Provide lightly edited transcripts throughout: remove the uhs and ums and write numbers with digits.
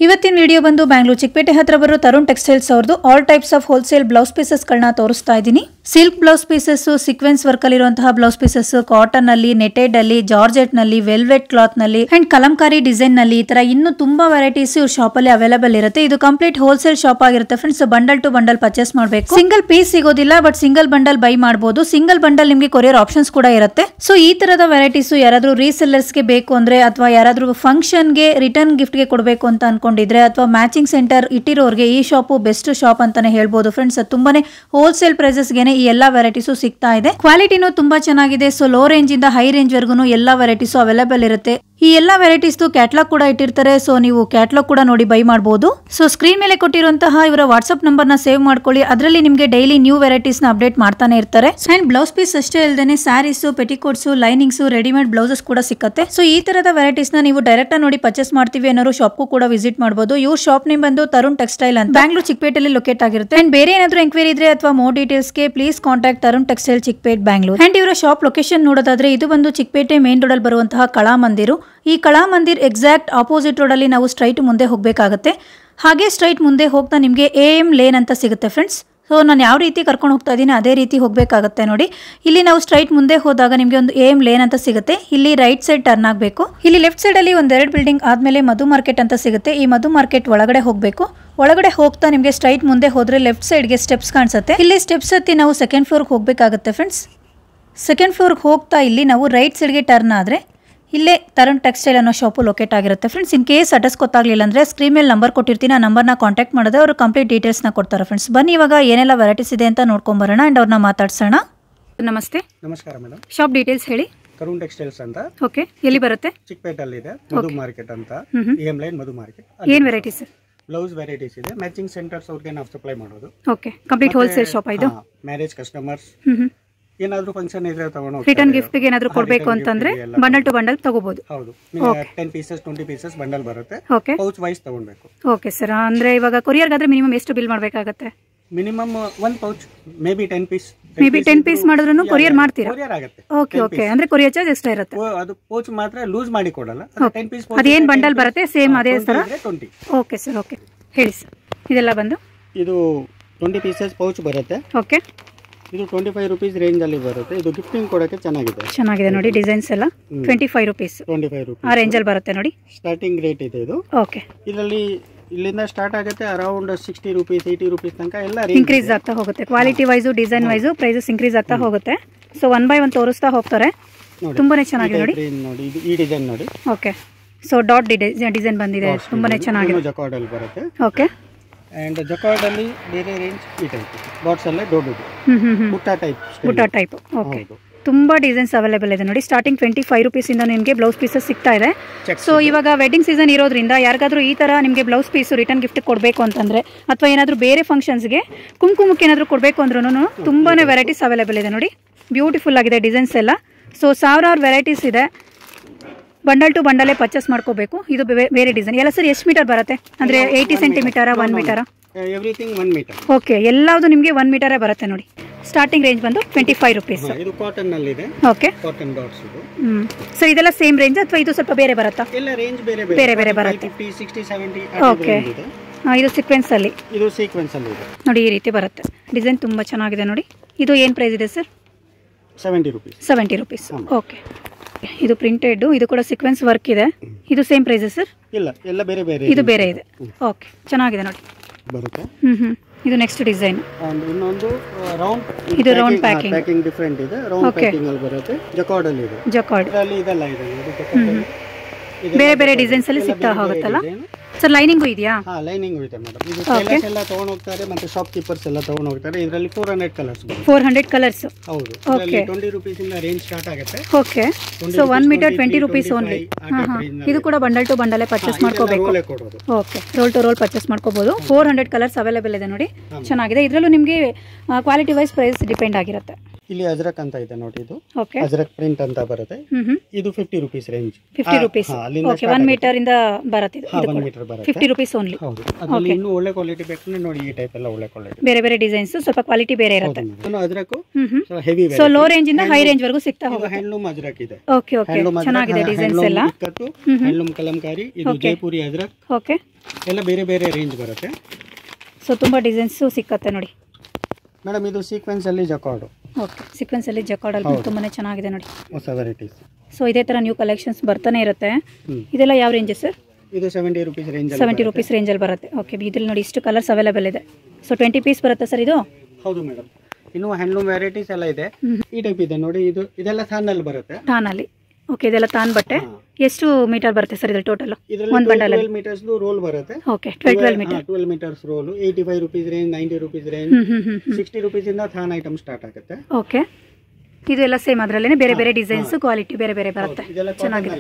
ಇವತ್ತಿನ ವಿಡಿಯೋ ಬಂದು ಬ್ಯಾಂಗ್ಳೂರ್ ಚಿಕ್ಕಪೇಟೆ ಹತ್ರ ಬರೋ ತರುಣ್ ಟೆಕ್ಸ್ಟೈಲ್ಸ್ ಅವ್ರದ್ದು all types of wholesale blouse pieces ಗಳನ್ನ ತೋರಿಸ್ತಾ ಇದ್ದೀನಿ. Silk blouse pieces, sequence work ಅಲ್ಲಿ ಇರುವಂತಹ ಬ್ಲೌಸ್ ಪೀಸಸ್, ಕಾಟನ್ ಅಲ್ಲಿ, ನೆಟೆಡ್ ಅಲ್ಲಿ, ಜಾರ್ಜೆಟ್ ನಲ್ಲಿ, ವೆಲ್ವೆಟ್ ಕ್ಲಾತ್ ನಲ್ಲಿ ಅಂಡ್ ಕಲಂಕಾರಿ ಡಿಸೈನ್ ನಲ್ಲಿ ಈ ತರ ಇನ್ನೂ ತುಂಬಾ ವೆರೈಟೀಸ್ ಇವ್ರ ಶಾಪ್ ಅಲ್ಲಿ ಅವೈಲೇಬಲ್ ಇರುತ್ತೆ. ಇದು ಕಂಪ್ಲೀಟ್ ಹೋಲ್ಸೇಲ್ ಶಾಪ್ ಆಗಿರುತ್ತೆ friends. Bundle to bundle purchase ಮಾಡಬೇಕು. ಸಿಂಗಲ್ ಪೀಸ್ ಸಿಗೋದಿಲ್ಲ, ಬಟ್ ಸಿಂಗಲ್ ಬಂಡಲ್ ಬೈ ಮಾಡಬಹುದು. ಸಿಂಗಲ್ ಬಂಡಲ್ ನಿಮಗೆ ಕೊರಿಯರ್ ಆಪ್ಷನ್ಸ್ ಕೂಡ ಇರುತ್ತೆ. ಸೊ ಈ ತರದ ವೆರೈಟೀಸ್ ಯಾರಾದ್ರೂ ರೀಸೆಲ್ಲರ್ಸ್ ಗೆ ಬೇಕು ಅಂದ್ರೆ ಅಥವಾ ಯಾರಾದ್ರೂ ಫಂಕ್ಷನ್ ಗೆ ರಿಟರ್ನ್ ಗಿಫ್ಟ್ ಗೆ ಕೊಡಬೇಕು ಅಂತ ಅನ್ಕೊಂಡಿದ್ರೆ ಅಥವಾ ಮ್ಯಾಚಿಂಗ್ ಸೆಂಟರ್ ಇಟ್ಟಿರೋರಿಗೆ ಈ ಶಾಪ್ ಬೆಸ್ಟ್ ಶಾಪ್ ಅಂತಾನೆ ಹೇಳ್ಬೋದು ಫ್ರೆಂಡ್ಸ್. ತುಂಬಾನೇ ಹೋಲ್ಸೇಲ್ ಪ್ರೈಸಸ್ ಗೆನೆ ಈ ಎಲ್ಲಾ ವೆರೈಟೀಸ್ ಸಿಗ್ತಾ ಇದೆ. ಕ್ವಾಲಿಟಿನೂ ತುಂಬಾ ಚೆನ್ನಾಗಿದೆ. ಸೊ ಲೋ ರೇಂಜ್ ಇಂದ ಹೈ ರೇಂಜ್ ವರ್ಗು ಎಲ್ಲಾ ವೆರೈಟೀಸ್ ಅವೈಲೇಬಲ್ ಇರುತ್ತೆ. ಈ ಎಲ್ಲಾ ವೆರೈಟೀಸ್ ಕ್ಯಾಟ್ಲಾಗ್ ಕೂಡ ಇಟ್ಟಿರ್ತಾರೆ. ಸೊ ನೀವು ಕ್ಯಾಟ್ಲಾಗ್ ಕೂಡ ನೋಡಿ ಬೈ ಮಾಡಬಹುದು. ಸೊ ಸ್ಕ್ರೀನ್ ಮೇಲೆ ಕೊಟ್ಟಿರುವಂತಹ ಇವರ ವಾಟ್ಸ್ಆಪ್ ನಂಬರ್ ನ ಸೇವ್ ಮಾಡ್ಕೊಳ್ಳಿ. ಅದರಲ್ಲಿ ನಿಮಗೆ ಡೈಲಿ ನ್ಯೂ ವೆರೈಟೀಸ್ ನ ಅಪ್ಡೇಟ್ ಮಾಡ್ತಾನೆ ಇರ್ತಾರೆ. ಅಂಡ್ ಬ್ಲೌಸ್ ಪೀಸ್ ಅಷ್ಟೇ ಅಲ್ಲದೆ sarees, petticoats, linings, readymade blouses ಕೂಡ ಸಿಕ್ಕತ್ತೆ. ಸೊ ಈ ತರದ ವೆರೈಟೀಸ್ ನ ನೀವು ಡೈರೆಕ್ಟ್ ನೋಡಿ ಪರ್ಚೇಸ್ ಮಾಡ್ತೀವಿ ಅನ್ನೋರು ಶಾಪ್ ಕೂಡ ವಿಸಿಟ್ ಮಾಡಬಹುದು. ಇವ್ರ ಶಾಪ್ ನೇಮ್ ಬಂದು ತರುಣ್ ಟೆಕ್ಸ್ಟೈಲ್ ಅಂತ ಬ್ಯಾಂಗ್ಳೂರ್ ಚಿಕ್ಕಪೇಟೆಯಲ್ಲಿ ಲೊಕೇಟ್ ಆಗಿರುತ್ತೆ. ಅಂಡ್ ಬೇರೆ ಏನಾದ್ರು ಎಂಕ್ವೈರಿ ಇದ್ರೆ ಅಥವಾ ಮೋರ್ ಡೀಟೇಲ್ಸ್ ಗೆ please contact Tarun textile Chickpet Bangalore. And ಇವರ ಶಾಪ್ ಲೊಕೇಶನ್ ನೋಡೋದಾದ್ರೆ ಇದು ಬಂದು ಚಿಕ್ಕಪೇಟೆ ಮೇನ್ ರೋಡ್ ಅಲ್ಲಿ ಬರುವಂತಹ ಕಲಾ ಮಂದಿರು. ಈ ಕಲಾ ಮಂದಿರ್ ಎಕ್ಸಾಕ್ಟ್ ಆಪೋಸಿಟ್ ರೋಡ್ ಅಲ್ಲಿ ನಾವು ಸ್ಟ್ರೈಟ್ ಮುಂದೆ ಹೋಗಬೇಕಾಗುತ್ತೆ. ಹಾಗೆ ಸ್ಟ್ರೈಟ್ ಮುಂದೆ ಹೋಗ್ತಾ ನಿಮಗೆ AM ಲೇನ್ ಅಂತ ಸಿಗುತ್ತೆ ಫ್ರೆಂಡ್ಸ್. ಸೊ ನಾನು ಯಾವ ರೀತಿ ಕರ್ಕೊಂಡು ಹೋಗ್ತಾ ಇದ್ದೀನಿ ಅದೇ ರೀತಿ ಹೋಗಬೇಕಾಗುತ್ತೆ ನೋಡಿ. ಇಲ್ಲಿ ನಾವು ಸ್ಟ್ರೈಟ್ ಮುಂದೆ ಹೋದಾಗ ನಿಮಗೆ ಒಂದು AM ಲೇನ್ ಅಂತ ಸಿಗುತ್ತೆ. ಇಲ್ಲಿ ರೈಟ್ ಸೈಡ್ ಟರ್ನ್ ಆಗಬೇಕು. ಇಲ್ಲಿ ಲೆಫ್ಟ್ ಸೈಡ್ ಅಲ್ಲಿ ಒಂದೆರಡು ಬಿಲ್ಡಿಂಗ್ ಆದ್ಮೇಲೆ ಮಧು ಮಾರ್ಕೆಟ್ ಅಂತ ಸಿಗುತ್ತೆ. ಈ ಮಧು ಮಾರ್ಕೆಟ್ ಒಳಗಡೆ ಹೋಗಬೇಕು. ಒಳಗಡೆ ಹೋಗ್ತಾ ನಿಮಗೆ ಸ್ಟ್ರೈಟ್ ಮುಂದೆ ಹೋದ್ರೆ ಲೆಫ್ಟ್ ಸೈಡ್ಗೆ ಸ್ಟೆಪ್ಸ್ ಕಾಣಿಸುತ್ತೆ. ಇಲ್ಲಿ ಸ್ಟೆಪ್ಸ್ ಹತ್ತಿ ನಾವು ಸೆಕೆಂಡ್ ಫ್ಲೋರ್ಗೆ ಹೋಗಬೇಕಾಗುತ್ತೆ ಫ್ರೆಂಡ್ಸ್. ಸೆಕೆಂಡ್ ಫ್ಲೋರ್ಗೆ ಹೋಗ್ತಾ ಇಲ್ಲಿ ನಾವು ರೈಟ್ ಸೈಡ್ಗೆ ಟರ್ನ್ ಆದರೆ ಇಲ್ಲೇ ತರುಣ್ ಟೆಕ್ಸ್ಟೈಲ್ ಅನ್ನೋ ಶಾಪು ಲೊಕೇಟ್ ಆಗಿರುತ್ತೆ ಫ್ರೆಂಡ್ಸ್. ಇನ್ ಕೇಸ್ ಅಡ್ರೆಸ್ ಗೊತ್ತಾಗಲಿಲ್ಲ ಅಂದರೆ ಸ್ಕ್ರೀನ್ ಮೇಲೆ ನಂಬರ್ ಕೊಟ್ಟಿರ್ತೀನಿ. ಆ ನಂಬರ್ನ ಕಾಂಟ್ಯಾಕ್ಟ್ ಮಾಡಿದ್ರೆ ಅವರು ಕಂಪ್ಲೀಟ್ ಡೀಟೇಲ್ಸ್ನ ಕೊಡ್ತಾರೆ ಫ್ರೆಂಡ್ಸ್. ಬನ್ನಿ ಇವಾಗ ಏನೆಲ್ಲ ವೆರೈಟೀಸ್ ಇದೆ ಅಂತ ನೋಡ್ಕೊಂಬರೋಣ ಅಂಡ್ ಅವ್ರನ್ನ ಮಾತಾಡ್ಸೋಣ. ನಮಸ್ತೆ. ನಮಸ್ಕಾರ ಮೇಡಮ್. ಶಾಪ್ ಡೀಟೇಲ್ಸ್ ಹೇಳಿ. ತರುಣ್ ಟೆಕ್ಸ್ಟೈಲ್ಸ್ ಅಂತ. ಓಕೆ, ಎಲ್ಲಿ ಬರುತ್ತೆ? ಚಿಕ್ಕಪೇಟೆಯಲ್ಲಿ ಇದೆ, ಮಧು ಮಾರ್ಕೆಟ್ ಅಂತ. AM line Madhu market. ಏನು ವೆರೈಟೀಸ್? ಬ್ಲೌಸ್ ವೆರೈಟೀಸ್ ಇದೆ. ಮ್ಯಾಚಿಂಗ್ ಸೆಂಟರ್ಸ್ ಅವ್ರಿಗೆ ನಾವು ಸಪ್ಲೈ ಮಾಡೋದು. ಓಕೆ, ಕಂಪ್ಲೀಟ್ ಹೋಲ್ಸೇಲ್ ಶಾಪ್ ಇದು. ಮ್ಯಾರೇಜ್ ಕಸ್ಟಮರ್ಸ್ ಏನಾದರೂ ಫಂಕ್ಷನ್ ಇದ್ರೆ ತಗೊಂಡು ರಿಟರ್ನ್ ಗಿಫ್ಟ್ ಗೆ ಏನಾದರೂ ಕೊಡಬೇಕು ಅಂತಂದ್ರೆ ಬಂಡಲ್ ಟು ಬಂಡಲ್ ತಗೋಬಹುದು. ಹೌದು, 10 ಪೀಸಸ್ 20 ಪೀಸಸ್ ಬಂಡಲ್ ಬರುತ್ತೆ. ಓಕೆ, ಪೌಚ್ ವೈಸ್ ತಗೊಳ್ಬೇಕು. Okay sir. ಅಂದ್ರೆ ಇವಾಗ ಕೊರಿಯರ್ ಗಾದ್ರೆ ಮಿನಿಮಮ್ ಎಷ್ಟು ಬಿಲ್ ಮಾಡಬೇಕಾಗುತ್ತೆ? Minimum 1 pouch maybe 10 piece. Maybe 10 piece ಮಾಡಿದ್ರು ಕೊರಿಯರ್ ಮಾಡ್ತೀರಾ? ಕೊರಿಯರ್ ಆಗುತ್ತೆ. ಓಕೆ ಓಕೆ, ಅಂದ್ರೆ ಕೊರಿಯರ್ ಚಾರ್ಜ್ ಎಕ್ಸ್ಟ್ರಾ ಇರುತ್ತೆ. ಅದು ಪೌಚ್ ಮಾತ್ರ ಲೂಸ್ ಮಾಡಿ ಕೊಡಲ್ಲ. 10 ಪೀಸ್ ಅದೇನ್ ಬಂಡಲ್ ಬರುತ್ತೆ ಸೇಮ್ ಅದೇ ತರ? 20. ಓಕೆ ಸರ್, ಓಕೆ ಹೇಳಿ ಸರ್. ಇದೆಲ್ಲ ಬಂದು ಇದು 20 ಪೀಸಸ್ ಪೌಚ್ ಬರುತ್ತೆ. ಓಕೆ, ಇದು 25 ರೂಪೀಸ್ ರೇಂಜ್ ಅಲ್ಲಿ ಬರುತ್ತೆ. ಇದು ಗಿಫ್ಟಿಂಗ್ ಕೊಡಕ್ಕೆ ಚೆನ್ನಾಗಿದೆ ನೋಡಿ. ಡಿಸೈನ್ಸ್ ಎಲ್ಲ 25 ರೂಪೀಸ್ ಆ ರೇಂಜ್ ಅಲ್ಲಿ ಬರುತ್ತೆ ನೋಡಿ. ಸ್ಟಾರ್ಟಿಂಗ್ ರೇಟ್ ಇದೆ ಇದು. ಓಕೆ, ಇದರಲ್ಲಿ ಇಲ್ಲಿಂದ ಸ್ಟಾರ್ಟ್ ಆಗುತ್ತೆ ಅರೌಂಡ್ 60 ರೂಪೀಸ್ 80 ರೂಪೀಸ್ ತನಕ ಎಲ್ಲ ಇನ್ಕ್ರೀಸ್ ಆಗ್ತಾ ಹೋಗುತ್ತೆ. Quality wise design wise prices increase ಆಗ್ತಾ ಹೋಗುತ್ತೆ. ಸೊ 1 by 1 ತೋರಿಸ್ತಾ ಹೋಗ್ತಾರೆ. ತುಂಬಾನೇ ಚೆನ್ನಾಗಿದೆ ನೋಡಿ. ನೋಡಿ ಈ ಡಿಸೈನ್ ನೋಡಿ. ಓಕೆ, ಸೊ ಡಾಟ್ ಡಿಸೈನ್ ಬಂದಿದೆ. ತುಂಬಾನೇ ಚೆನ್ನಾಗಿದೆ. ಜಕಾರ್ಡ್ ಅಲ್ಲಿ ಬರುತ್ತೆ. ಓಕೆ, ಅಂಡ್ ಜಕಾರ್ಡ್ ಅಲ್ಲಿ ಬೇರೆ ರೇಂಜ್ ಈ ಟೈಪ್ ಬಾಟ್ಸ್ ಅಲ್ಲೇ ದೊಡ್ಡದು ಬುಟ್ಟ ಟೈಪ್. ಓಕೆ, ತುಂಬಾ ಡಿಸೈನ್ಸ್ ಅವೈಲೇಬಲ್ ಇದೆ ನೋಡಿ. ಸ್ಟಾರ್ಟಿಂಗ್ 25 ರೂಪೀಸ್ ಇಂದ ನಿಮಗೆ ಬ್ಲೌಸ್ ಪೀಸಸ್ ಸಿಗ್ತಾ ಇದೆ. ಸೊ ಇವಾಗ ವೆಡ್ಡಿಂಗ್ ಸೀಸನ್ ಇರೋದ್ರಿಂದ ಯಾರಿಗಾದ್ರೂ ಈ ತರ ನಿಮಗೆ ಬ್ಲೌಸ್ ಪೀಸ್ ರಿಟರ್ನ್ ಗಿಫ್ಟ್ ಕೊಡಬೇಕು ಅಂತಂದ್ರೆ ಅಥವಾ ಏನಾದರೂ ಬೇರೆ ಫಂಕ್ಷನ್ಸ್ಗೆ ಕುಂಕುಮಕ್ಕೆ ಏನಾದರೂ ಕೊಡಬೇಕು ಅಂದ್ರೂ ತುಂಬಾನೇ ವೆರೈಟೀಸ್ ಅವೈಲೇಬಲ್ ಇದೆ ನೋಡಿ. ಬ್ಯೂಟಿಫುಲ್ ಆಗಿದೆ ಡಿಸೈನ್ಸ್ ಎಲ್ಲ. ಸೊ ಸಾವಿರಾರು ವೆರೈಟೀಸ್ ಇದೆ. ಬಂಡಲ್ ಟು ಬಂಡಲೇ ಪರ್ಚೇಸ್ ಮಾಡ್ಕೋಬೇಕು. ಇದು ಬೇರೆ ಡಿಸೈನ್ ಎಲ್ಲ. ಸರ್ ಎಷ್ಟು ಮೀಟರ್ ಬರುತ್ತೆ ಅಂದ್ರೆ 80 centimetre 1 metre? Everything 1 metre. Okay, ಎಲ್ಲಾವುದು ನಿಮಗೆ 1 ಮೀಟರೇ ಬರುತ್ತೆ ನೋಡಿ. ಸ್ಟಾರ್ಟಿಂಗ್ ರೇಂಜ್ ಬಂದು 25 ರೂಪೀಸ್. ಇದು ಕಾಟನ್ ನಲ್ಲಿ ಇದೆ. ಓಕೆ, ಕಾಟನ್ ಡಾಟ್ಸ್ ಇದು. ಸರ್ ಇದೆಲ್ಲ ಸೇಮ್ ರೇಂಜ್ ಅಥವಾ ಇದು ಸ್ವಲ್ಪ ಬೇರೆ ಬರುತ್ತಾ? ಎಲ್ಲ ರೇಂಜ್ ಬೇರೆ ಬರುತ್ತೆ. 50 60 70 ಓಕೆ, ಇದು ಸೀಕ್ವೆನ್ಸ್ ಅಲ್ಲಿ. ಇದು ಸೀಕ್ವೆನ್ಸ್ ಅಲ್ಲಿ ಇದೆ ನೋಡಿ. ಈ ರೀತಿ ಬರುತ್ತೆ. ಡಿಸೈನ್ ತುಂಬಾ ಚೆನ್ನಾಗಿದೆ ನೋಡಿ. ಇದು ಏನು ಪ್ರೈಸ್ ಇದೆ ಸರ್? 70 ರೂಪೀಸ್. 70 ರೂಪೀಸ್. ಓಕೆ, ಇದು ಪ್ರಿಂಟೆಡ್. ಇದು ಕೂಡ ಸೀಕ್ವೆನ್ಸ್ ವರ್ಕ್ ಇದೆ. ಇದು ಸೇಮ್ ಪ್ರೈಸ್ ಸರ್? ಇಲ್ಲ, ಎಲ್ಲ ಬೇರೆ ಬೇರೆ. ಇದು ಬೇರೆ ಇದೆ. ಓಕೆ, ಚೆನ್ನಾಗಿದೆ ನೋಡಿ. ಬರುತ್ತೆ. ಇದು ನೆಕ್ಸ್ಟ್ ಡಿಸೈನ್. ಇನ್ನೊಂದು ರೌಂಡ್. ಇದು ರೌಂಡ್ ಪ್ಯಾಕಿಂಗ್. ಪ್ಯಾಕಿಂಗ್ ಡಿಫರೆಂಟ್ ಇದೆ. ರೌಂಡ್ ಪ್ಯಾಕಿಂಗ್ ಅಲ್ಲಿ ಬರುತ್ತೆ. ಜಕಾರ್ಡ್ ಅಲ್ಲಿ ಇದೆ. ಜಕಾರ್ಡ್ ಅಲ್ಲಿ ಇದೆಲ್ಲ ಇದೆ. ಬೇರೆ ಬೇರೆ ಡಿಸೈನ್ಸ್ ಅಲ್ಲಿ ಸಿಗ್ತಾ ಹೋಗುತ್ತಲ್ಲ ಸರ್. ಲೈನಿಂಗು ಇದೆಯಾ? ಹಾ, ಲೈನಿಂಗ್ ಇದೆ ಮೇಡಮ್. ಇದು ಟೈಲರ್ಸ್ ಎಲ್ಲ ತಗೊಂಡು ಹೋಗ್ತಾರೆ ಮತ್ತೆ ಶಾಪ್ ಕೀಪರ್ಸ್ ಎಲ್ಲ ತಗೊಂಡು ಹೋಗ್ತಾರೆ. ಇದರಲ್ಲಿ 400 ಕಲರ್ಸ್ ಬರುತ್ತೆ. 400 ಕಲರ್ಸ್. ಹೌದು. ಇದರಲ್ಲಿ 20 ರೂಪೀಸ್ ಇಂದ ರೇಂಜ್ ಸ್ಟಾರ್ಟ್ ಆಗುತ್ತೆ. Okay, so 1 metre 20 rupees only. ಇದು ಕೂಡ ಬಂಡಲ್ ಟು ಬಂಡಲೇ ಪರ್ಚೇಸ್ ಮಾಡ್ಕೋಬೇಕು. Okay, roll to roll purchase ಮಾಡ್ಕೋಬಹುದು. 400 ಕಲರ್ಸ್ ಅವೈಲೇಬಲ್ ಇದೆ ನೋಡಿ. ಚೆನ್ನಾಗಿದೆ. ಇದರಲ್ಲೂ ನಿಮಗೆ ಕ್ವಾಲಿಟಿ ವೈಸ್ ಪ್ರೈಸ್ ಡಿಪೆಂಡ್ ಆಗಿರುತ್ತೆ. ಇಲ್ಲಿ ಅಜ್ರಕ್ ಅಂತ ಇದೆ ನೋಡಿ, ಇದು ಓಕೆ ಅಜ್ರಕ್ ಪ್ರಿಂಟ್ ಅಂತ ಬರುತ್ತೆ. ಇದು 50 rupees range. 50 rupees. Okay 1 meter ಇಂದ ಬರುತ್ತೆ ಇದು. 1 ಮೀಟರ್ ಬರುತ್ತೆ. 50 ರೂಪೀಸ್ ಓನ್ಲಿ. ಹೌದು. ಅದರಲ್ಲಿ ಇನ್ನೂ ಒಳ್ಳೆ ಕ್ವಾಲಿಟಿ ಬೇಕಂದ್ರೆ ನೋಡಿ, ಈ ಟೈಪ್ ಎಲ್ಲ ಒಳ್ಳೆ ಕ್ವಾಲಿಟಿ, ಬೇರೆ ಬೇರೆ ಡಿಸೈನ್ಸ್, ಸ್ವಲ್ಪ ಕ್ವಾಲಿಟಿ ಬೇರೆ ಇರುತ್ತೆ. Ajrakh heavy, so low range ಇಂದ ಹೈ ರೇಂಜ್ ವರೆಗೂ ಸಿಗ್ತಾ ಹೋಗುತ್ತೆ. ಹ್ಯಾಂಡ್ಲೂಮ್ ಅಜ್ರಕ್ ಇದೆ. ಓಕೆ ಓಕೆ, ಚೆನ್ನಾಗಿದೆ ಡಿಸೈನ್ಸ್ ಎಲ್ಲ. ಹ್ಯಾಂಡ್ಲೂಮ್ ಕಲಂಕಾರಿ, ಇದು ಜೈಪುರಿ ಅಜ್ರಕ್. ಓಕೆ, ಎಲ್ಲ ಬೇರೆ ಬೇರೆ ರೇಂಜ್ ಬರುತ್ತೆ. ಸೊ ತುಂಬಾ ಡಿಸೈನ್ಸ್ ಸಿಕ್ಕತ್ತೆ ನೋಡಿ ಮೇಡಮ್. ಇದು ಸೀಕ್ವೆನ್ಸ್ ಅಲ್ಲಿ ಜಕಾರ್ಡ್. ಓಕೆ, ಸೀಕ್ವೆನ್ಸ್ ಅಲ್ಲಿ ಜಕಾರ್ಡ್ ಅಲ್ಲಿ ತುಂಬಾನೇ ಚೆನ್ನಾಗಿದೆ ನೋಡಿ, ಹೊಸ ವೆರೈಟೀಸ್. ಸೊ ಇದೇ ತರ ನ್ಯೂ ಕಲೆಕ್ಷನ್ಸ್ ಬರ್ತಾನೆ ಇರುತ್ತೆ. ಇದೆಲ್ಲ ಯಾವ ರೇಂಜ್ ಸರ್? ಇದು 70 ರೂಪೀಸ್ ರೇಂಜ್. 70 ರೂಪೀಸ್ ರೇಂಜ್ ಅಲ್ಲಿ ಬರುತ್ತೆ. ಓಕೆ, ಇದ್ರಲ್ಲಿ ನೋಡಿ ಇಷ್ಟು ಕಲರ್ಸ್ ಅವೈಲೇಬಲ್ ಇದೆ. ಸೊ 20 ಪೀಸ್ ಬರುತ್ತೆ ಸರ್ ಇದು? ಹೌದು ಮೇಡಮ್. ಇನ್ನು ಹ್ಯಾಂಡ್ಲೂಮ್ ವೆರೈಟೀಸ್ ಎಲ್ಲ ಇದೆ. ಈ ಟೈಪ್ ಇದೆ ನೋಡಿ, ಇದೆಲ್ಲ ಥಾನಲ್ಲಿ ಬರುತ್ತೆ. ಥಾನಲ್ಲಿ. ಓಕೆ, ಇದೆಲ್ಲ ತಾನ್ ಬಟ್ಟೆ. ಎಷ್ಟು ಮೀಟರ್ ಬರುತ್ತೆ ಸರ್ ಇದು ಟೋಟಲ್? ಒಂದು ಬಂಡಲ್ 12 ಮೀಟರ್ಸ್ ರೋಲ್ ಬರುತ್ತೆ. Okay, 12 meter. 12 meters roll. 85 rupees range, 90 rupees range, 60 rupees ಇಂದ ಥಾನ್ ಐಟಮ್ ಸ್ಟಾರ್ಟ್ ಆಗುತ್ತೆ. ಓಕೆ, ಇದು ಎಲ್ಲ ಸೇಮ್ ಅದರಲ್ಲೇನೆ, ಬೇರೆ ಬೇರೆ ಡಿಸೈನ್ಸ್, ಕ್ವಾಲಿಟಿ ಬೇರೆ ಬೇರೆ ಬರುತ್ತೆ. ಚೆನ್ನಾಗಿದೆ.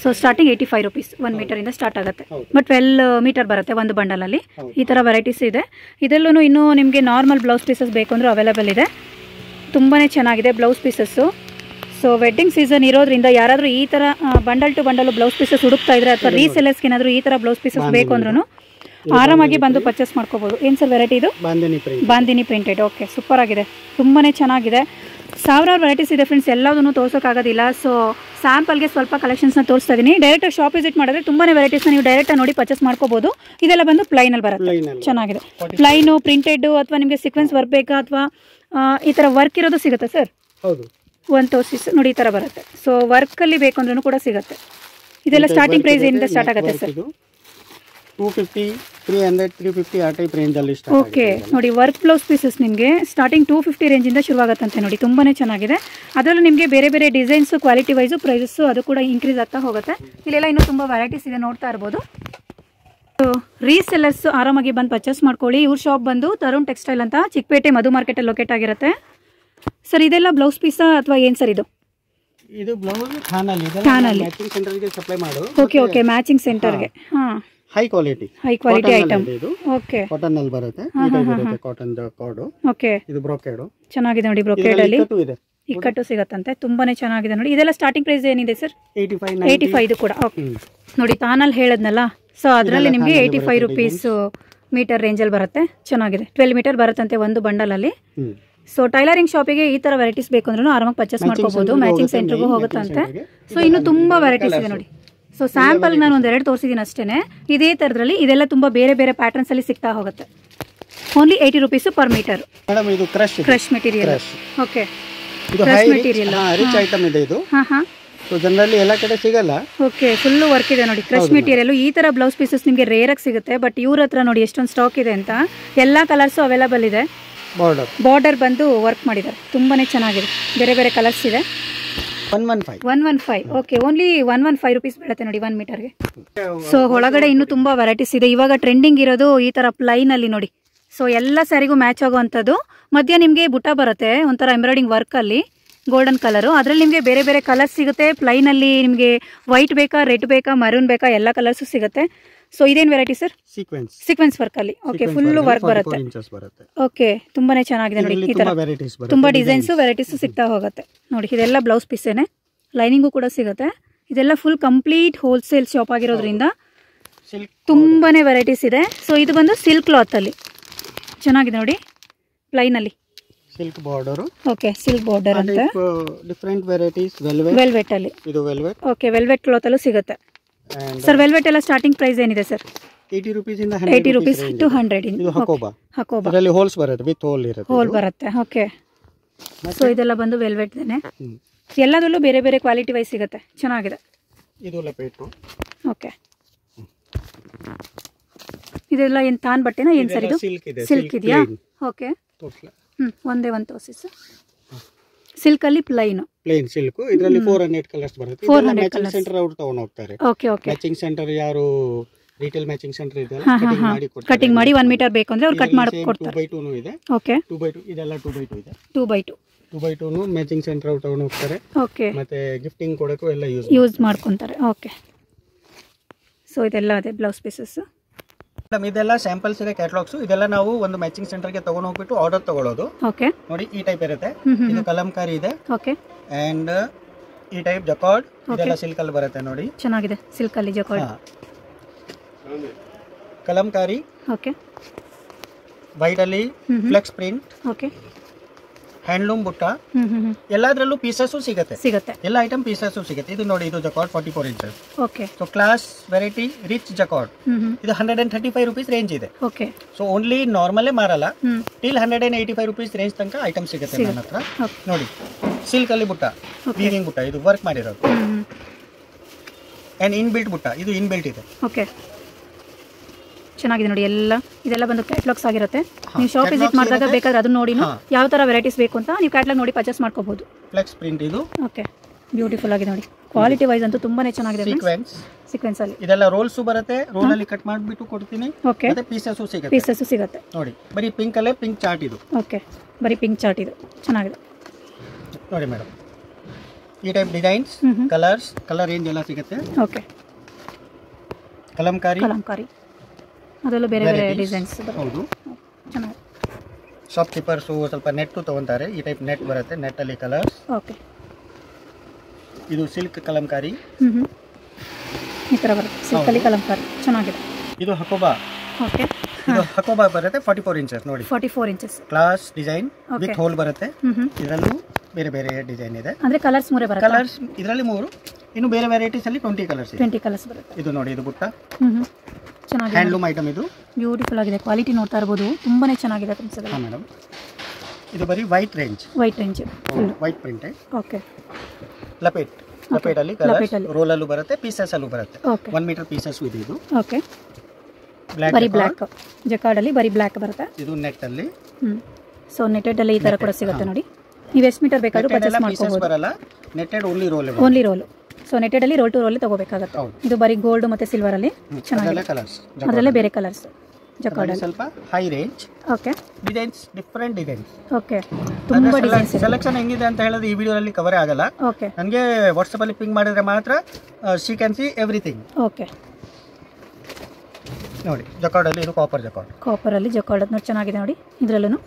ಸೊ ಸ್ಟಾರ್ಟಿಂಗ್ 85 ರೂಪೀಸ್ 1 ಮೀಟರ್ ಇಂದ ಸ್ಟಾರ್ಟ್ ಆಗುತ್ತೆ. ಬಟ್ 12 ಮೀಟರ್ ಬರುತ್ತೆ ಒಂದು ಬಂಡಲ್ ಅಲ್ಲಿ. ಈ ತರ ವೆರೈಟೀಸ್ ಇದೆ. ಇದರಲ್ಲೂ ಇನ್ನೂ ನಿಮಗೆ ನಾರ್ಮಲ್ ಬ್ಲೌಸ್ ಪೀಸಸ್ ಬೇಕು ಅಂದ್ರೆ ಅವೈಲೇಬಲ್ ಇದೆ. ತುಂಬಾನೇ ಚೆನ್ನಾಗಿದೆ blouse pieces. So wedding season ಇರೋದ್ರಿಂದ ಯಾರಾದರೂ ಈ ಥರ bundle to bundle blouse pieces ಹುಡುಕ್ತಾ ಇದ್ರೆ, ಅಥವಾ ರೀಸೆಲರ್ಸ್ಗೆ ಏನಾದರೂ ಈ ಥರ ಬ್ಲೌಸ್ ಪೀಸಸ್ ಬೇಕು ಅಂದ್ರೂ ಆರಾಮಾಗಿ ಬಂದು ಪರ್ಚೇಸ್ ಮಾಡ್ಕೋಬೋದು. ಏನು ಸರ್ ವೆರೈಟಿ ಇದು? ಬಾಂದಿನಿ ಪ್ರಿಂಟೆಡ್. ಓಕೆ, ಸೂಪರ್ ಆಗಿದೆ, ತುಂಬಾ ಚೆನ್ನಾಗಿದೆ. ಸಾವಿರಾರು ವೆರೈಟೀಸ್ ಇದೆ ಫ್ರೆಂಡ್ಸ್, ಎಲ್ಲದನ್ನು ತೋರ್ಸೋಕ್ಕಾಗೋದಿಲ್ಲ. ಸೊ ಸ್ಯಾಂಪಲ್ಗೆ ಸ್ವಲ್ಪ ಕಲೆಕ್ಷನ್ಸ್ನ ತೋರಿಸ್ತಾ ಇದ್ದೀನಿ. ಡೈರೆಕ್ಟಾಗಿ ಶಾಪ್ ವಿಸಿಟ್ ಮಾಡಿದ್ರೆ ತುಂಬಾ ವೆರೈಟೀಸ್ನ ನೀವು ಡೈರೆಕ್ಟಾಗಿ ನೋಡಿ ಪರ್ಚೇಸ್ ಮಾಡ್ಕೋಬೋದು. ಇದೆಲ್ಲ ಬಂದು ಪ್ಲೈನಲ್ಲಿ ಬರುತ್ತೆ. ಚೆನ್ನಾಗಿದೆ. ಪ್ಲೈನು, ಪ್ರಿಂಟೆಡ್, ಅಥವಾ ನಿಮಗೆ ಸೀಕ್ವೆನ್ಸ್ ವರ್ಕ್ ಬೇಕಾ, ಅಥವಾ ಈ ಥರ ವರ್ಕ್ ಇರೋದು ಸಿಗುತ್ತೆ ಸರ್? ಹೌದು, 1 ತೋರಿಸಿ ನೋಡಿ, ಈ ಥರ ಬರುತ್ತೆ. ಸೊ ವರ್ಕಲ್ಲಿ ಬೇಕು ಅಂದ್ರೂ ಕೂಡ ಸಿಗುತ್ತೆ. ಇದೆಲ್ಲ ಸ್ಟಾರ್ಟಿಂಗ್ ಪ್ರೈಸ್ ಏನಿಂದ ಸ್ಟಾರ್ಟ್ ಆಗುತ್ತೆ ಸರ್? 250, 300, 350 ಆ ಟೈಪ್ ರೇಂಜ್ ಅಲ್ಲಿ ಸ್ಟಾರ್ಟ್. ಓಕೆ, ನೋಡಿ ವರ್ಕ್ ಬ್ಲೌಸ್ ಪೀಸಸ್ ನಿಮಗೆ ಸ್ಟಾರ್ಟಿಂಗ್ 250 ರೇಂಜಿಂದ ಶುರುವಾಗುತ್ತಂತೆ ನೋಡಿ, ತುಂಬಾನೇ ಚೆನ್ನಾಗಿದೆ. ಅದರಲ್ಲೂ ನಿಮಗೆ ಬೇರೆ ಬೇರೆ ಡಿಸೈನ್ಸ್, ಕ್ವಾಲಿಟಿ ವೈಸು ಪ್ರೈಸಸ್ಸು ಅದು ಕೂಡ ಇನ್ಕ್ರೀಸ್ ಆಗ್ತಾ ಹೋಗುತ್ತೆ. ಇಲ್ಲೆಲ್ಲ ಇನ್ನೂ ತುಂಬ ವೆರೈಟೀಸ್ ಇದೆ, ನೋಡ್ತಾ ಇರ್ಬೋದು. ರೀಸೆಲ್ಲರ್ಸ್ ಆರಾಮಾಗಿ ಬಂದು ಪರ್ಚೇಸ್ ಮಾಡ್ಕೊಳ್ಳಿ. ಇವ್ರ ಶಾಪ್ ಬಂದು ತರುಣ್ ಟೆಕ್ಸ್ಟೈಲ್ ಅಂತ, ಚಿಕ್ಕಪೇಟೆ ಮಧು ಮಾರ್ಕೆಟಲ್ಲಿ ಲೊಕೇಟ್ ಆಗಿರುತ್ತೆ. ಸರ್ ಇದೆಲ್ಲ ಬ್ಲೌಸ್ ಪೀಸಾ ಅಥವಾ ಏನು ಸರ್ ಇದು? ಇದು ಬ್ಲೌಸ್ ಥಾನಲ್ಲಿ ಮ್ಯಾಚಿಂಗ್ ಸೆಂಟರ್ಗೆ ಸಪ್ಲೈ ಮಾಡು. ಓಕೆ ಓಕೆ, ಮ್ಯಾಚಿಂಗ್ ಸೆಂಟರ್ಗೆ. ಹಾಂ, high quality item. Okay, cotton ಅಲ್ಲಿ ಬರುತ್ತೆ. Cotton card. ಓಕೆ, ಇದು ಬ್ರೋಕೆಡ್ ಚೆನ್ನಾಗಿದೆ ನೋಡಿ. ಬ್ರೋಕೆಡ್ ಅಲ್ಲಿ ಇಕ್ಕಟ್ಟು ಸಿಗತ್ತಂತೆ, ತುಂಬಾನೇ ಚೆನ್ನಾಗಿದೆ ನೋಡಿ. ಇದೆಲ್ಲ ಸ್ಟಾರ್ಟಿಂಗ್ ಪ್ರೈಸ್ ಏನಿದೆ ಸರ್? 85 ಇದು ಕೂಡ. ಓಕೆ ನೋಡಿ, ತಾನಲ್ಲಿ ಹೇಳದ್ನಲ್ಲ, ಸೊ ಅದರಲ್ಲಿ ನಿಮಗೆ 85 ರೂಪೀಸ್ ಮೀಟರ್ ರೇಂಜಲ್ಲಿ ಬರುತ್ತೆ. ಚೆನ್ನಾಗಿದೆ. 12 ಮೀಟರ್ ಬರುತ್ತಂತೆ ಒಂದು ಬಂಡಲ್ ಅಲ್ಲಿ. ಸೊ ಟೈಲರಿಂಗ್ ಶಾಪಿಗೆ ಈ ತರ ವೆರೈಟೀಸ್ ಬೇಕು ಅಂದ್ರೂ ಆರಾಮಾಗಿ ಪರ್ಚೇಸ್ ಮಾಡ್ಕೋಬಹುದು. ಮ್ಯಾಚಿಂಗ್ ಸೆಂಟರ್ಗೂ ಹೋಗುತ್ತಂತೆ. ಸೊ ಇನ್ನು ತುಂಬಾ ವೆರೈಟೀಸ್ ಇದೆ ನೋಡಿ. ಸೊ ಸ್ಯಾಂಪಲ್ ನಾನು ಒಂದೆರಡು ತೋರಿಸಿದ್ದೀನಿ ಅಷ್ಟೇನೆ. ಇದೇ ತರದ್ರಲ್ಲಿ ಇದೆಲ್ಲ ತುಂಬಾ ಬೇರೆ ಬೇರೆ ಪ್ಯಾಟರ್ನ್ಸ್ ಅಲ್ಲಿ ಸಿಗ್ತಾ ಹೋಗುತ್ತೆ. Only 80 rupees per meter. Madam ಇದು ಕ್ರಶ್ ಮೆಟೀರಿಯಲ್. ಓಕೆ, ಇದು ಹೈ ರಿಚ್ ಐಟಮ್ ಇದೆ ಇದು. ಸೊ ಜನರಲಿ ಎಲ್ಲ ಕಡೆ ಸಿಗಲ್ಲ. ಓಕೆ, ಫುಲ್ ವರ್ಕ್ ಇದೆ ನೋಡಿ. ಕ್ರಶ್ ಮೆಟೀರಿಯಲ್ ಈ ತರ ಬ್ಲೌಸ್ ಪೀಸಸ್ ನಿಮಗೆ ರೇರ್ ಆಗಿ ಸಿಗುತ್ತೆ. ಬಟ್ ಇವ್ರ ಹತ್ರ ನೋಡಿ ಎಷ್ಟೊಂದು ಸ್ಟಾಕ್ ಇದೆ ಅಂತ. ಎಲ್ಲಾ ಕಲರ್ಸ್ ಅವೈಲೇಬಲ್ ಇದೆ. ಬಾರ್ಡರ್ ಬಂದು ವರ್ಕ್ ಮಾಡಿದ್ದಾರೆ, ತುಂಬಾನೇ ಚೆನ್ನಾಗಿದೆ. ಬೇರೆ ಬೇರೆ ಕಲರ್ಸ್ ಇದೆ. 115. ಓಕೆ, ಓನ್ಲಿ 115 ರೂಪೀಸ್ ಬೀಳುತ್ತೆ ನೋಡಿ 1 ಮೀಟರ್ಗೆ. ಸೊ ಒಳಗಡೆ ಇನ್ನೂ ತುಂಬಾ ವೆರೈಟೀಸ್ ಇದೆ. ಇವಾಗ ಟ್ರೆಂಡಿಂಗ್ ಇರೋದು ಈ ತರ ಪ್ಲೈನ್ ಅಲ್ಲಿ ನೋಡಿ. ಸೊ ಎಲ್ಲ ಸ್ಯಾರಿಗೂ ಮ್ಯಾಚ್ ಆಗುವಂಥದ್ದು. ಮಧ್ಯ ನಿಮಗೆ ಬುಟ್ಟ ಬರುತ್ತೆ ಒಂಥರ ಎಂಬ್ರಾಯ್ಡಿಂಗ್ ವರ್ಕ್ ಅಲ್ಲಿ, ಗೋಲ್ಡನ್ ಕಲರು. ಅದರಲ್ಲಿ ನಿಮಗೆ ಬೇರೆ ಬೇರೆ ಕಲರ್ಸ್ ಸಿಗುತ್ತೆ. ಪ್ಲೈನ್ ಅಲ್ಲಿ ನಿಮಗೆ ವೈಟ್ ಬೇಕಾ, ರೆಡ್ ಬೇಕಾ, ಮರೂನ್ ಬೇಕಾ, ಎಲ್ಲ ಕಲರ್ಸು ಸಿಗುತ್ತೆ. ಸೊ ಇದೇನು ವೆರೈಟಿ ಸರ್? ಸೀಕ್ವೆನ್ಸ್ ವರ್ಕ್ ಅಲ್ಲಿ. ಓಕೆ, ಫುಲ್ ವರ್ಕ್ ಬರುತ್ತೆ. ಓಕೆ, ತುಂಬಾನೇ ಚೆನ್ನಾಗಿದೆ ನೋಡಿ. ಈ ತರ ತುಂಬಾ ಡಿಸೈನ್ಸ್, ವೆರೈಟೀಸ್ ಸಿಗ್ತಾ ಹೋಗುತ್ತೆ ನೋಡಿ. ಇದೆಲ್ಲ ಬ್ಲೌಸ್ ಪೀಸೇನೆ, ಲೈನಿಂಗು ಕೂಡ ಸಿಗುತ್ತೆ. ಇದೆಲ್ಲ ಫುಲ್ ಕಂಪ್ಲೀಟ್ ಹೋಲ್ಸೇಲ್ ಶಾಪ್ ಆಗಿರೋದ್ರಿಂದ ತುಂಬಾನೇ ವೆರೈಟೀಸ್ ಇದೆ. ಸೊ ಇದು ಬಂದು ಸಿಲ್ಕ್ ಕ್ಲಾತ್ ಅಲ್ಲಿ ಚೆನ್ನಾಗಿದೆ ನೋಡಿ, ಪ್ಲೈನ್ ಅಲ್ಲಿ silk border. Okay, silk border ಅಂತ ಡಿಫರೆಂಟ್ ವೆರೈಟೀಸ್. ವೆಲ್ವೆಟ್ ಅಲ್ಲಿ. ಇದು ವೆಲ್ವೆಟ್. ಓಕೆ, ವೆಲ್ವೆಟ್ ಕ್ಲಾತ್ ಅಲ್ಲೂ ಸಿಗುತ್ತೆ ಸರ್. ವೆಲ್ವೆಟ್ ಎಲ್ಲ ಸ್ಟಾರ್ಟಿಂಗ್ ಪ್ರೈಸ್ ಏನಿದೆ ಸರ್? 80 ರೂಪೀಸ್ ಇಂದ 80 ರೂಪೀಸ್ ಟು 100. ಇದು ಹಕೋಬಾ. ಅದರಲ್ಲಿ ಹೋಲ್ಸ್ ಬರುತ್ತೆ, ವಿತ್ ಹೋಲ್ ಇರುತ್ತೆ. ಹೋಲ್ ಬರುತ್ತೆ. ಓಕೆ, ಸೊ ಇದೆಲ್ಲ ಬಂದು ವೆಲ್ವೆಟ್ ದೇನೆ. ಎಲ್ಲದರಲ್ಲೂ ಬೇರೆ ಬೇರೆ ಕ್ವಾಲಿಟಿ ವೈಸ್ ಸಿಗುತ್ತೆ, ಚೆನ್ನಾಗಿದೆ. ಇದು ಲಪೇಟು. ಓಕೆ, ಇದೆಲ್ಲ ಏನು ತಾನ್ ಬಟ್ಟೆನಾ ಏನು ಸರ್? ಇದು ಸಿಲ್ಕ್ ಇದೆಯಾ? ಓಕೆ, ಒಂದೇ ಒಂದು ತೋರಿಸಿ ಸರ್. ಸಿಲ್ಕ್ ಅಲ್ಲಿ ಪ್ಲೈನ್ ಸಿಲ್ಕ್. ಇದರಲ್ಲಿ 400 ಕಲರ್ಸ್ ಬರುತ್ತೆ. 400 ಮ್ಯಾಚಿಂಗ್ ಸೆಂಟರ್ ಅವರು ತಗೊಂಡು ಹೋಗ್ತಾರೆ. ಓಕೆ ಓಕೆ, ಮ್ಯಾಚಿಂಗ್ ಸೆಂಟರ್ ಯಾರು ರಿಟೇಲ್ ಮ್ಯಾಚಿಂಗ್ ಸೆಂಟರ್ ಇದೆ, ಕಟಿಂಗ್ ಮಾಡಿ 1 ಮೀಟರ್ ಬೇಕು ಅಂದ್ರೆ ಅವರು ಕಟ್ ಮಾಡಿ ಕೊಡ್ತಾರೆ. 2x2 ಇದೆ. ಓಕೆ, 2x2 ಇದೆಲ್ಲ 2x2 ಇದೆ. 2x2 ಮ್ಯಾಚಿಂಗ್ ಸೆಂಟರ್ ಅವರು ತಗೊಂಡು ಹೋಗ್ತಾರೆ. ಓಕೆ, ಮತ್ತೆ ಗಿಫ್ಟಿಂಗ್ ಕೊಡಕ್ಕೂ ಎಲ್ಲ ಯೂಸ್ ಮಾಡ್ಕೊಂತಾರೆ. ಓಕೆ, ಸೊ ಇದೆಲ್ಲ ಅದೇ ಬ್ಲೌಸ್ ಪೀಸಸ್. ಇದೆಲ್ಲ ಸ್ಯಾಂಪಲ್ಸ್ ಇದೆ, ಕ್ಯಾಟಲಾಗ್ಸ್. ಇದೆಲ್ಲ ನಾವು ಒಂದು ಮ್ಯಾಚಿಂಗ್ ಸೆಂಟರ್ಗೆ ತಗೊಂಡು ಹೋಗ್ಬಿಟ್ಟು ಆರ್ಡರ್ ತಗೊಳ್ಳೋದು. ಓಕೆ ನೋಡಿ ಈ ಟೈಪ್ ಇರುತ್ತೆ. ಇದು ಕಲಂಕಾರಿ ಇದೆ. ಓಕೆ ಅಂಡ್ ಈ ಟೈಪ್ ಜಕಾರ್ಡ್, ಇದೆಲ್ಲ ಸಿಲ್ಕ್ ಅಲ್ಲಿ ಬರುತ್ತೆ ನೋಡಿ. ಚೆನ್ನಾಗಿದೆ ಸಿಲ್ಕ್ ಅಲ್ಲಿ ಜಕಾರ್ಡ್. ಕಲಂಕಾರಿ. ಓಕೆ ವೈಟ್ ಅಲ್ಲಿ ಫ್ಲೆಕ್ಸ್ ಪ್ರಿಂಟ್. ಓಕೆ ಹ್ಯಾಂಡ್ಲೂಮ್ ಬುಟ್ಟ. ಎಲ್ಲದರಲ್ಲೂ ಪೀಸಸ್ ಸಿಗುತ್ತೆ. ಎಲ್ಲ ಐಟಮ್ ಪೀಸಸ್ ಸಿಗುತ್ತೆ. ಇದು ನೋಡಿ, ಇದು jacquard 44 inches. Okay so class variety rich jacquard. ಇದು 135 rupees ರೇಂಜ್ ಇದೆ. ಓಕೆ ಸೊ ಓನ್ಲಿ ನಾರ್ಮಲ್ಲೇ ಮಾರಲ್ಲ, ಟಿಲ್ 185 rupees ರೇಂಜ್ ತನಕ ಐಟಮ್ ಸಿಗುತ್ತೆ ನನ್ನ ಹತ್ರ. ನೋಡಿ ಸಿಲ್ಕ್ ಅಲ್ಲಿ ಬುಟ್ಟ, ವೀವಿಂಗ್ ಬುಟ್ಟ, ಇದು ವರ್ಕ್ ಮಾಡಿರೋದು. ಅಂಡ್ ಇನ್ ಬಿಲ್ಟ್ ಬುಟ್ಟ, ಇದು ಇನ್ ಬಿಲ್ಟ್ ಇದೆ. ಓಕೆ ಚೆನ್ನಾಗಿದೆ ನೋಡಿ. ಇದೆಲ್ಲ ಬಂದು ಕ್ಯಾಟಲಾಗ್ಸ್ ಆಗಿರುತ್ತೆ. ನೀವು ಶಾಪ್ ವಿಸಿಟ್ ಮಾಡಿದಾಗ ಬೇಕಾದ್ರೆ ಅದನ್ನ ನೋಡಿ ಯಾವ ತರ ವೆರೈಟೀಸ್ ಬೇಕು ಅಂತ ನೀವು ಕ್ಯಾಟಲಾಗ್ ನೋಡಿ ಪರ್ಚೇಸ್ ಮಾಡ್ಕೋಬಹುದು. ಫ್ಲೆಕ್ಸ್ ಪ್ರಿಂಟ್ ಇದು. ಓಕೆ ಬ್ಯೂಟಿಫುಲ್ ಆಗಿದೆ ನೋಡಿ. ಕ್ವಾಲಿಟಿ ವೈಸ್ ಅಂತೂ ತುಂಬಾನೇ ಚೆನ್ನಾಗಿದೆ. ಸೀಕ್ವೆನ್ಸ್ ಅಲ್ಲಿ ಇದೆಲ್ಲ ರೋಲ್ಸ್ ಬರುತ್ತೆ. ರೋಲ್ ಅಲ್ಲಿ ಕಟ್ ಮಾಡಿಬಿಟ್ಟು ಕೊಡ್ತೀನಿ. ಓಕೆ ಮತ್ತೆ ಪೀಸಸ್ ಸಿಗುತ್ತೆ ನೋಡಿ. ಬರೀ ಪಿಂಕ್ ಅಲ್ಲೇ ಪಿಂಕ್ ಚಾರ್ಟ್ ಇದು. ಓಕೆ ಬರೀ ಪಿಂಕ್ ಚಾರ್ಟ್ ಇದು ಚೆನ್ನಾಗಿದೆ ನೋಡಿ ಮೇಡಮ್. ಈ type designs, colours, colour range ಎಲ್ಲ ಸಿಗುತ್ತೆ. ಓಕೆ ಕಲಂಕಾರಿ ಅದರಲ್ಲೂ ಬೇರೆ ಬೇರೆ ಡಿಸೈನ್ಸ್. ಹೌದು ಚೆನ್ನಾಗಿ. ಶಾಪ್ ಕೀಪರ್ಸು ಸ್ವಲ್ಪ ನೆಟ್ ತಗೊಂತಾರೆ. ಈ ಟೈಪ್ ನೆಟ್ ಬರುತ್ತೆ. ನೆಟ್ ಅಲ್ಲಿ ಕಲರ್ಸ್. ಓಕೆ ಇದು ಸಿಲ್ಕ್ ಕಲಂಕಾರಿ. ಈ ತರ ಬರುತ್ತೆ ಸಿಲ್ಕ್ ಅಲ್ಲಿ ಕಲಂಕಾರಿ ಚೆನ್ನಾಗಿದೆ. ಇದು ಹಕೋಬಾ. ಓಕೆ ಇದು ಹಕೋಬಾ ಬರುತ್ತೆ 44 ಇಂಚಸ್ ನೋಡಿ. 44 inches class design with hole ಬರುತ್ತೆ. ಇದರಲ್ಲೂ ಬೇರೆ ಬೇರೆ ಡಿಸೈನ್ ಇದೆ. ಅಂದ್ರೆ ಕಲರ್ಸ್ ಮೂರೇ ಬರುತ್ತೆ. ಕಲರ್ಸ್ ಇದರಲ್ಲಿ 3. ಇನ್ನು ಬೇರೆ ವೆರೈಟೀಸ್ ಅಲ್ಲಿ 20 ಕಲರ್ಸ್ ಇದೆ. 20 ಕಲರ್ಸ್ ಬರುತ್ತೆ. ಇದು ನೋಡಿ, ಇದು ಬುಟ್ಟ ಚೆನ್ನಾಗಿದೆ. ಹ್ಯಾಂಡ್ಲೂಮ್ ಐಟಮ್ ಇದು. ಬ್ಯೂಟಿಫುಲ್ ಆಗಿದೆ. ಕ್ವಾಲಿಟಿ ನೋಡ್ತಾ ಇರಬಹುದು, ತುಂಬಾನೇ ಚೆನ್ನಾಗಿದೆ ಫ್ರೆಂಡ್ಸ್. ಹಾಂ ಮೇಡಮ್. ಇದು ಬರೀ white range white print. Okay ಲಪೇಟ್ ಅಲ್ಲಿ ಕಲರ್ಸ್ ರೋಲ್ ಅಲ್ಲೂ ಬರುತ್ತೆ, ಪೀಸಸ್ ಅಲ್ಲೂ ಬರುತ್ತೆ. 1 ಮೀಟರ್ ಪೀಸಸ್ ಇದೆ ಇದು. ಓಕೆ ಬರೀ ಬ್ಲಾಕ್ ಜಕಾರ್ಡ್ ಅಲ್ಲಿ ಬರೀ ಬ್ಲಾಕ್ ಬರುತ್ತೆ. ಇದು ನೆಟ್ ಅಲ್ಲಿ. ಸೊ ನೆಟೆಡ್ ಅಲ್ಲಿ ಈ ತರ ಕೂಡ ಸಿಗುತ್ತೆ ನೋಡಿ. ನೀವು ಎಷ್ಟು ಮೀಟರ್ ಬೇಕಾದ್ರೂ ಪರ್ಚೇಸ್ ಮಾಡ್ಕೋಬಹುದು. ಬರಲ್ಲ, netted only roll. So netted ಅಲ್ಲಿ ರೋಲ್ ಟು ರೋಲ್ ತಗೋಬೇಕಾಗುತ್ತೆ. ಇದು ಬರೀ ಗೋಲ್ಡ್ ಮತ್ತೆ ಸಿಲ್ವರ್ ಅಲ್ಲಿ ಚೆನ್ನಾಗಿದೆ. ಅದರಲ್ಲೇ ಬೇರೆ ಕಲರ್ಸ್ ಜಕಾರ್ಡ್ ಅಲ್ಲಿ ಸ್ವಲ್ಪ high range. Okay designs different designs. Okay ತುಂಬಾ ಡಿಸೈನ್ಸ್. ಸೆಲೆಕ್ಷನ್ ಹೆಂಗಿದೆ ಅಂತ ಹೇಳಿದ್ರೆ ಈ ವಿಡಿಯೋದಲ್ಲಿ ಕವರ್ ಆಗಲ್ಲ. ಓಕೆ ನನಗೆ ವಾಟ್ಸ್ಆಪ್ ಅಲ್ಲಿ ಪಿಂಗ್ ಮಾಡಿದ್ರೆ ಮಾತ್ರ she can see everything. Okay ನೋಡಿ ಜಕಾರ್ಡ್ ಅಲ್ಲಿ ಇದು ಕಾಪರ್ ಅಲ್ಲಿ ಜಕಾರ್ಡ್ ನೋಡಿ ಚೆನ್ನಾಗಿದೆ ನೋಡಿ. ಇದರಲ್ಲೂ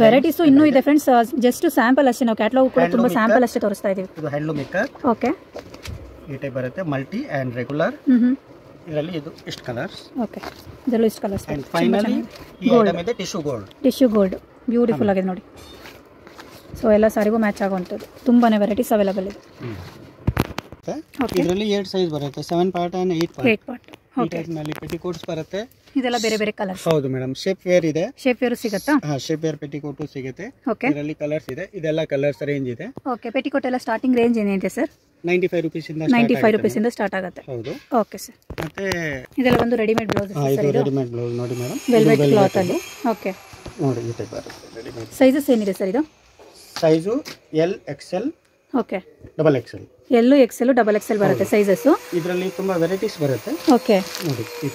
ವೆರೈಟೀಸ್ ಇನ್ನೂ ಇದೆ ಫ್ರೆಂಡ್ಸ್. ಜಸ್ಟ್ ಸ್ಯಾಂಪಲ್ ಅಷ್ಟೇ, ನಾವು ಕ್ಯಾಟಲಾಗ್ ಕೂಡ ತುಂಬಾ ಸ್ಯಾಂಪಲ್ ಅಷ್ಟೇ ತೋರಿಸ್ತಾ ಇದೀವಿ. ಇದು ಹ್ಯಾಂಡ್ಲೂಮ್ ಮೇಕರ್. ಓಕೆ ಈ ಟೈಪ್ ಬರುತ್ತೆ ಮಲ್ಟಿ ಅಂಡ್ ರೆಗ್ಯುಲರ್. ಇದರಲ್ಲಿ ಇದು ಇಷ್ಟು ಕಲರ್ಸ್. ಓಕೆ ಇದರಲ್ಲೂ ಇಷ್ಟು ಕಲರ್ಸ್. ಅಂಡ್ ಫೈನಲಿ ಈ ಐಟಮ್ ಇದೆ ಟಿಶ್ಯೂ ಗೋಲ್ಡ್. ಬ್ಯೂಟಿಫುಲ್ ಆಗಿದೆ ನೋಡಿ. ಸೊ ಎಲ್ಲ ಸಾರಿಗೂ ಮ್ಯಾಚ್ ಆಗುವಂಥದ್ದು ತುಂಬಾನೇ ವೆರೈಟೀಸ್ ಅವೈಲೇಬಲ್ ಇದೆ. ಇದರಲ್ಲಿ 8 ಸೈಜ್ ಬರುತ್ತೆ, 7 ಪಾರ್ಟ್ ಅಂಡ್ 8 ಪಾರ್ಟ್. ಓಕೆ ನಲ್ಲಿ ಪೆಟಿಕೋಟ್ಸ್ ಬರುತ್ತೆ. ಇದೆಲ್ಲ ಬೇರೆ ಬೇರೆ ಕಲರ್ಸ್. ಹೌದು ಮೇಡಮ್. ಶೇಪ್ ವೇರ್ ಇದೆ. ಶೇಪ್ ವೇರ್ ಸಿಗುತ್ತಾ? ಶೇಪ್ ವೇರ್ ಪೆಟಿಕೋಟ್ ಸಿಗುತ್ತೆ. ಓಕೆ ಇದರಲ್ಲಿ ಕಲರ್ಸ್ ಇದೆ. ಇದೆಲ್ಲ ಕಲರ್ಸ್ ರೇಂಜ್ ಇದೆ. ಓಕೆ ಪೆಟಿಕೋಟ್ ಎಲ್ಲ ಸ್ಟಾರ್ಟಿಂಗ್ ರೇಂಜ್ ಏನಿದೆ ಸರ್? 95 rupees ಇಂದ 95 rupees ಇಂದ ಸ್ಟಾರ್ಟ್ ಆಗುತ್ತೆ. ಹೌದು. Okay sir. ಮತ್ತೆ ಇದೆಲ್ಲ ಒಂದು ರೆಡಿಮೇಡ್ ಬ್ಲೌಸ್ ಸರ್. ಇದು ರೆಡಿಮೇಡ್ ಬ್ಲೌಸ್ ನೋಡಿ ಮೇಡಮ್. ವೆಲ್ವೆಟ್ ಕ್ಲಾತ್ ಅಲ್ಲಿ. ಓಕೆ ನೋಡಿ ಈ ಟೈಪ್ ಬರುತ್ತೆ ರೆಡಿಮೇಡ್. ಸೈಜಸ್ ಏನಿದೆ ಸರ್ ಇದು? Size L XL. Okay double XL. L XL double XL ಬರುತ್ತೆ ಸೈಜಸ್. ಇದರಲ್ಲಿ ತುಂಬಾ ವೆರೈಟೀಸ್ ಬರುತ್ತೆ. ಓಕೆ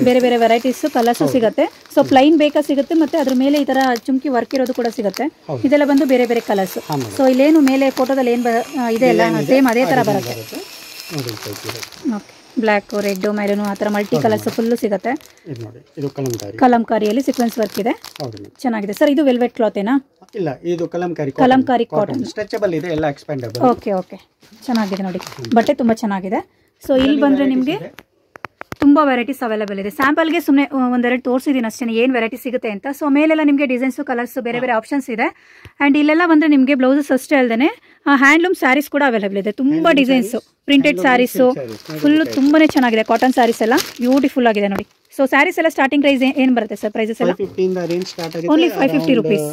ಬೇರೆ ಬೇರೆ ವೆರೈಟೀಸ್ ಕಲರ್ಸ್ ಸಿಗುತ್ತೆ. ಸೊ ಪ್ಲೈನ್ ಬೇಕಾ ಸಿಗುತ್ತೆ, ಮತ್ತೆ ಅದ್ರ ಮೇಲೆ ಈ ತರ ಚುಮ್ಕಿ ವರ್ಕ್ ಇರೋದು ಕೂಡ ಸಿಗುತ್ತೆ. ಇದೆಲ್ಲ ಬಂದು ಬೇರೆ ಬೇರೆ ಕಲರ್ಸ್. ಸೊ ಇಲ್ಲೇನು ಮೇಲೆ ಫೋಟೋದಲ್ಲಿ ಏನ್ ಇದೆ ಅಲ್ಲ ಸೇಮ್ ಅದೇ ತರ ಬರುತ್ತೆ. ಓಕೆ ಬ್ಲ್ಯಾಕ್, ರೆಡ್, ಮೆರೂನ್ ಆ ಥರ ಮಲ್ಟಿ ಕಲರ್ಸ್ ಫುಲ್ಲು ಸಿಗುತ್ತೆ. ಇದು ಕಲಂಕಾರಿಯಲ್ಲಿ ಸೀಕ್ವೆನ್ಸ್ ವರ್ಕ್ ಇದೆ. ಚೆನ್ನಾಗಿದೆ ಸರ್. ಇದು ವೆಲ್ವೆಟ್ ಕ್ಲಾತ್ ಏನಾ? ಇಲ್ಲ, ಇದು ಕಲಂಕಾರಿ ಕಾಟನ್. ಸ್ಟ್ರೆಚಬಲ್ ಇದೆ, ಎಲ್ಲ ಎಕ್ಸ್ಪೆಂಡಬಲ್. ಓಕೆ ಓಕೆ ಚೆನ್ನಾಗಿದೆ ನೋಡಿ. ಬಟ್ಟೆ ತುಂಬಾ ಚೆನ್ನಾಗಿದೆ. ಸೊ ಇಲ್ಲಿ ಬಂದ್ರೆ ನಿಮಗೆ ತುಂಬಾ ವೆರೈಟೀಸ್ ಅವೈಲೇಬಲ್ ಇದೆ. ಸ್ಯಾಂಪಲ್ಗೆ ಸುಮ್ಮನೆ ಒಂದೆರಡು ತೋರಿಸಿದ್ದೀನಿ ಅಷ್ಟೇ ಏನು ವೆರೈಟಿ ಸಿಗುತ್ತೆ ಅಂತ. ಸೊ ಮೇಲೆಲ್ಲ ನಿಮಗೆ ಡಿಸೈನ್ಸು ಕಲರ್ಸ್ ಬೇರೆ ಬೇರೆ ಆಪ್ಷನ್ಸ್ ಇದೆ. ಆ್ಯಂಡ್ ಇಲ್ಲೆಲ್ಲ ಬಂದರೆ ನಿಮಗೆ ಬ್ಲೌಸಸ್ ಅಷ್ಟೇ ಅಲ್ಲದೆ ಹ್ಯಾಂಡ್ಲೂಮ್ ಸ್ಯಾರೀಸ್ ಕೂಡ ಅವೈಲೇಬಲ್ ಇದೆ. ತುಂಬ ಡಿಸೈನ್ಸು ಪ್ರಿಂಟೆಡ್ ಸ್ಯಾರೀಸು ಫುಲ್ಲು ತುಂಬಾ ಚೆನ್ನಾಗಿದೆ. ಕಾಟನ್ ಸ್ಯಾರೀಸ್ ಎಲ್ಲ ಬ್ಯೂಟಿಫುಲ್ ಆಗಿದೆ ನೋಡಿ. ಸೊ ಸ್ಯಾರೀಸ್ ಎಲ್ಲ ಸ್ಟಾರ್ಟಿಂಗ್ ಪ್ರೈಸ್ ಏನು ಬರುತ್ತೆ ಸರ್? ಪ್ರೈಸಸ್ ಎಲ್ಲ ಓನ್ಲಿ 550 rupees.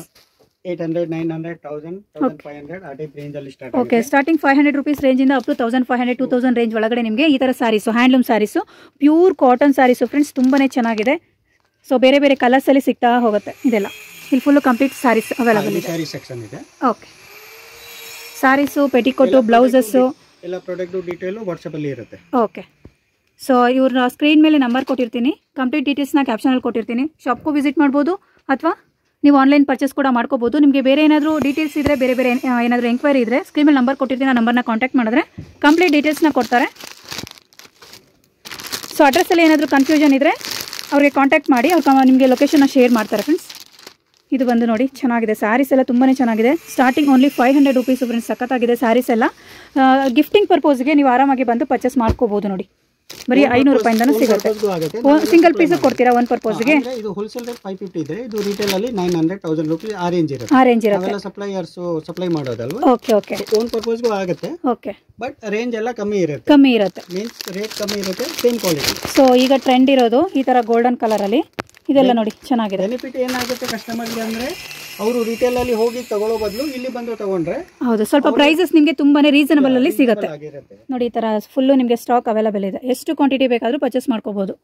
800, 900, 1000, 1500 ಆ ಟೈಪ್ ರೇಂಜ್ ಅಲ್ಲಿ ಸ್ಟಾರ್ಟ್ ಆಗುತ್ತೆ. ಓಕೆ ಸ್ಟಾರ್ಟಿಂಗ್ 500 rupees ರೇಂಜ್ ಇಂದ ಅಪ್ ಟು 1500, 2000 ರೇಂಜ್ ಒಳಗಡೆ ನಿಮಗೆ ಈ ತರ saris, handloom saris, pure cotton saris friends ತುಂಬಾನೇ ಚೆನ್ನಾಗಿದೆ. ಸೊ ಬೇರೆ ಬೇರೆ ಕಲರ್ಸ್ ಅಲ್ಲಿ ಸಿಗ್ತಾ ಹೋಗುತ್ತೆ. ಇದೆಲ್ಲ ಇಲ್ಲಿ ಫುಲ್ ಕಂಪ್ಲೀಟ್ ಸ್ಯಾರೀಸ್ ಅವೈಲೇಬಲ್ ಇದೆ. ಸ್ಯಾರಿ ಸೆಕ್ಷನ್ ಇದೆ. ಓಕೆ ಸ್ಯಾರೀಸು, ಪೆಟಿಕೋಟು, ಬ್ಲೌಸಸ್ಸು ಎಲ್ಲ ಪ್ರಾಡಕ್ಟ್ ಡೀಟೇಲ್ ವಾಟ್ಸ್ಆಪ್ ಅಲ್ಲಿ ಇರುತ್ತೆ. ಓಕೆ ಸೊ ಇವ್ರ ಸ್ಕ್ರೀನ್ ಮೇಲೆ ನಂಬರ್ ಕೊಟ್ಟಿರ್ತೀನಿ, ಕಂಪ್ಲೀಟ್ ಡೀಟೇಲ್ಸ್ನ ಕ್ಯಾಪ್ಷನಲ್ಲಿ ಕೊಟ್ಟಿರ್ತೀನಿ. ಶಾಪ್ಗೂ ವಿಸಿಟ್ ಮಾಡ್ಬೋದು ಅಥವಾ ನೀವು ಆನ್ಲೈನ್ ಪರ್ಚೇಸ್ ಕೂಡ ಮಾಡ್ಕೋಬೋದು. ನಿಮಗೆ ಬೇರೆ ಏನಾದರೂ ಡೀಟೇಲ್ಸ್ ಇದ್ದರೆ, ಬೇರೆ ಬೇರೆ ಏನಾದರೂ ಎಂಕ್ವೈರಿ ಇದ್ದರೆ ಸ್ಕ್ರೀನ್ ಮೇಲೆ ನಂಬರ್ ಕೊಟ್ಟಿರ್ತೀನಿ, ಆ ನಂಬರ್ನ ಕಾಂಟ್ಯಾಕ್ಟ್ ಮಾಡಿದ್ರೆ ಕಂಪ್ಲೀಟ್ ಡೀಟೇಲ್ಸ್ನ ಕೊಡ್ತಾರೆ. ಸೊ ಅಡ್ರೆಸ್ಸಲ್ಲಿ ಏನಾದರೂ ಕನ್ಫ್ಯೂಷನ್ ಇದ್ದರೆ ಅವ್ರಿಗೆ ಕಾಂಟ್ಯಾಕ್ಟ್ ಮಾಡಿ ಅವ್ರು ನಿಮಗೆ ಲೊಕೇಶನ್ನ ಶೇರ್ ಮಾಡ್ತಾರೆ ಫ್ರೆಂಡ್ಸ್. ಇದು ಬಂದು ನೋಡಿ ಚೆನ್ನಾಗಿದೆ, ಸ್ಯಾರೀಸ್ ಎಲ್ಲ ತುಂಬಾ ಚೆನ್ನಾಗಿದೆ. Starting only 500 rupees friends. ಸಖತ್ತಾಗಿದೆ ಸ್ಯಾರೀಸ್ ಎಲ್ಲ. ಗಿಫ್ಟಿಂಗ್ ಪರ್ಪೋಸ್ಗೆ ನೀವು ಆರಾಮಾಗಿ ಬಂದು ಪರ್ಚೇಸ್ ಮಾಡ್ಕೋಬಹುದು ನೋಡಿ. ಬರೀ 500 ರೂಪಾಯಿಂದನೂ ಸಿಗುತ್ತೆ. ಸಿಂಗಲ್ ಪೀಸ್ ಕೊಡ್ತೀರಾ ಒನ್ ಪರ್ಪೋಸ್ಗೆ? ಇದು ಹೋಲ್ಸೇಲ್ ರೇಟ್ 550 ಇದೆ, ಇದು ರಿಟೇಲ್ ಅಲ್ಲಿ 900,000 ರೂಪಾಯಿ ಆ ರೇಂಜ್ ಇರುತ್ತೆ. ನಾವೆಲ್ಲ ಸಪ್ಲೈಯರ್ಸ್ ಸಪ್ಲೈ ಮಾಡೋದಲ್ವಾ. Okay okay. ಓನ್ ಪರ್ಪೋಸ್ಗೂ ಆಗುತ್ತೆ. ಓಕೆ. ಬಟ್ ರೇಂಜ್ ಎಲ್ಲ ಕಮ್ಮಿ ಇರುತ್ತೆ. ಮೀನ್ಸ್ ರೇಟ್ ಕಮ್ಮಿ ಇರುತ್ತೆ, ಸೇಮ್ ಕ್ವಾಲಿಟಿ. ಸೊ ಈಗ ಟ್ರೆಂಡ್ ಇರೋದು ಈ ತರ ಗೋಲ್ಡನ್ ಕಲರ್ ಅಲ್ಲಿ ಇದೆಲ್ಲ ನೋಡಿ ಚೆನ್ನಾಗಿದೆ. ಬೆನಿಫಿಟ್ ಏನಾಗುತ್ತೆ ಕಸ್ಟಮರ್ಗೆ ಅಂದ್ರೆ ಅವರು ರಿಟೇಲ್ ಅಲ್ಲಿ ಹೋಗಿ ತಗೊಳ್ಳೋ ಬದಲು ಇಲ್ಲಿ ಬಂದು ತಗೊಂಡ್ರೆ ಹೌದು ಸ್ವಲ್ಪ ಪ್ರೈಸಸ್ ನಿಮಗೆ ತುಂಬಾನೇ ರೀಸನಬಲ್ ಅಲ್ಲಿ ಸಿಗುತ್ತೆ ನೋಡಿ. ಈ ತರ ಫುಲ್ ನಿಮಗೆ ಸ್ಟಾಕ್ ಅವೈಲೇಬಲ್ ಇದೆ. ಎಷ್ಟು ಕ್ವಾಂಟಿಟಿ ಬೇಕಾದ್ರೂ ಪರ್ಚೇಸ್ ಮಾಡ್ಕೋಬಹುದು.